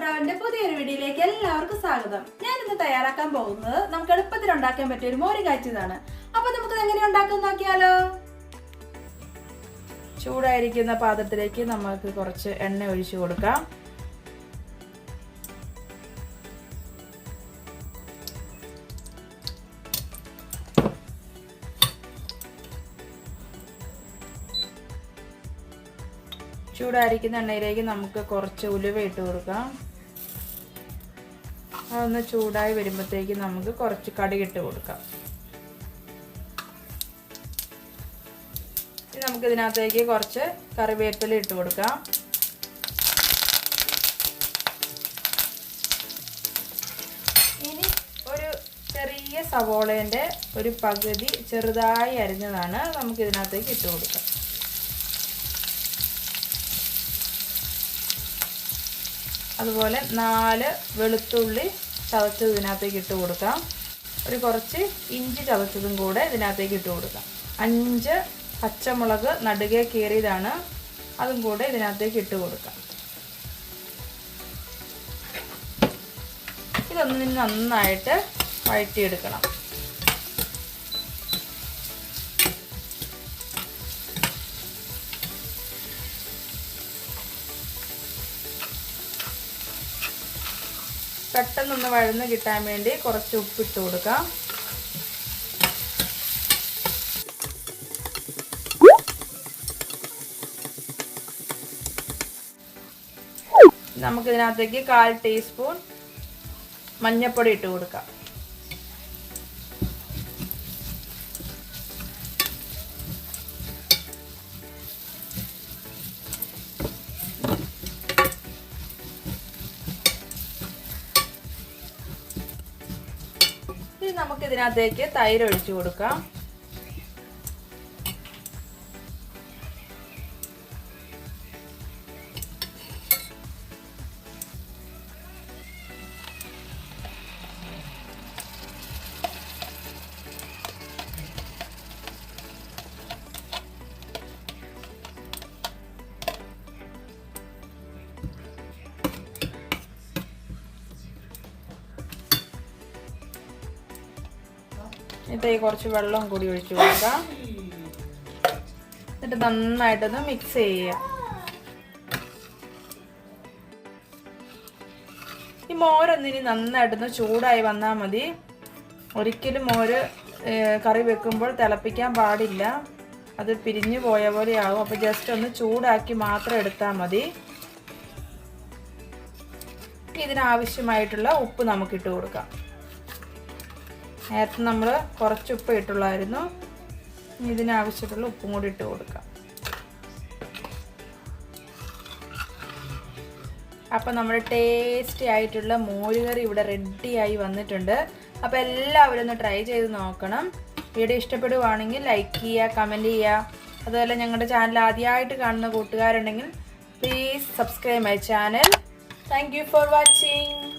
പ്രാവിന്റെ പുതിയൊരു വീഡിയോയിലേക്ക് എല്ലാവർക്കും സ്വാഗതം. ഞാൻ ഇന്ന് തയ്യാറാക്കാൻ പോകുന്നത് നമുക്ക് എളുപ്പത്തിൽ ഉണ്ടാക്കാൻ പറ്റിയ ഒരു മോര് കാച്ചിയതാണ്. അപ്പൊ നമുക്ക് എങ്ങനെ ഉണ്ടാക്കാൻ നോക്കിയാലോ. ചൂടായിരിക്കുന്ന പാത്രത്തിലേക്ക് നമുക്ക് കുറച്ച് എണ്ണ ഒഴിച്ചു കൊടുക്കാം. ചൂടായിരിക്കുന്ന എണ്ണയിലേക്ക് നമുക്ക് കുറച്ച് ഉലുവ ഇട്ട് കൊടുക്കാം. അതൊന്ന് ചൂടായി വരുമ്പോഴത്തേക്ക് നമുക്ക് കുറച്ച് കടുക് ഇട്ട് കൊടുക്കാം. നമുക്ക് ഇതിനകത്തേക്ക് കുറച്ച് കറിവേപ്പില ഇട്ട് കൊടുക്കാം. ഇനി ഒരു ചെറിയ സവോളേൻ്റെ ഒരു പകുതി ചെറുതായി അരിഞ്ഞതാണ് നമുക്ക് ഇതിനകത്തേക്ക് ഇട്ട് കൊടുക്കാം. അതുപോലെ 4 വെളുത്തുള്ളി ചതച്ചത് ഇതിനകത്തേക്ക് ഇട്ട് കൊടുക്കാം. ഒരു കുറച്ച് ഇഞ്ചി ചതച്ചതും കൂടെ ഇതിനകത്തേക്ക് ഇട്ട് കൊടുക്കാം. 5 പച്ചമുളക് നടുകെ കീറിയതാണ്, അതും കൂടെ ഇതിനകത്തേക്ക് ഇട്ട് കൊടുക്കാം. ഇതൊന്ന് നന്നായിട്ട് വഴറ്റിയെടുക്കണം. പെട്ടെന്നൊന്ന് വഴന്ന് കിട്ടാൻ വേണ്ടി കുറച്ച് ഉപ്പിട്ട് കൊടുക്കാം. നമുക്കിതിനകത്തേക്ക് 1/4 ടീസ്പൂൺ മഞ്ഞൾപ്പൊടി ഇട്ട് കൊടുക്കാം. നമുക്ക് ഇതിനകത്തേക്ക് തൈര് ഒഴിച്ചു കൊടുക്കാം. ഇതിലേക്ക് കുറച്ച് വെള്ളം കൂടി ഒഴിച്ചു കൊടുക്കാം. എന്നിട്ട് നന്നായിട്ടൊന്ന് മിക്സ് ചെയ്യുക. ഈ മോരൊന്നിനി നന്നായിട്ടൊന്ന് ചൂടായി വന്നാൽ മതി. ഒരിക്കലും മോര് കറി വെക്കുമ്പോൾ തിളപ്പിക്കാൻ പാടില്ല, അത് പിരിഞ്ഞു പോയ പോലെ ആകും. അപ്പോൾ ജസ്റ്റ് ഒന്ന് ചൂടാക്കി മാത്രം എടുത്താൽ മതി. ഇതിനാവശ്യമായിട്ടുള്ള ഉപ്പ് നമുക്കിട്ട് കൊടുക്കാം. നേരത്തെ നമ്മൾ കുറച്ച് ഉപ്പ് ഇട്ടുള്ളായിരുന്നു, ഇതിനാവശ്യമുള്ള ഉപ്പും കൂടി ഇട്ട് കൊടുക്കാം. അപ്പം നമ്മുടെ ടേസ്റ്റി ആയിട്ടുള്ള മോരുകറി ഇവിടെ റെഡിയായി വന്നിട്ടുണ്ട്. അപ്പോൾ എല്ലാവരും ഒന്ന് ട്രൈ ചെയ്ത് നോക്കണം. വീഡിയോ ഇഷ്ടപ്പെടുവാണെങ്കിൽ ലൈക്ക് ചെയ്യുക, കമൻറ്റ് ചെയ്യുക. അതുപോലെ ഞങ്ങളുടെ ചാനൽ ആദ്യമായിട്ട് കാണുന്ന കൂട്ടുകാരുണ്ടെങ്കിൽ please subscribe my channel. Thank you for watching.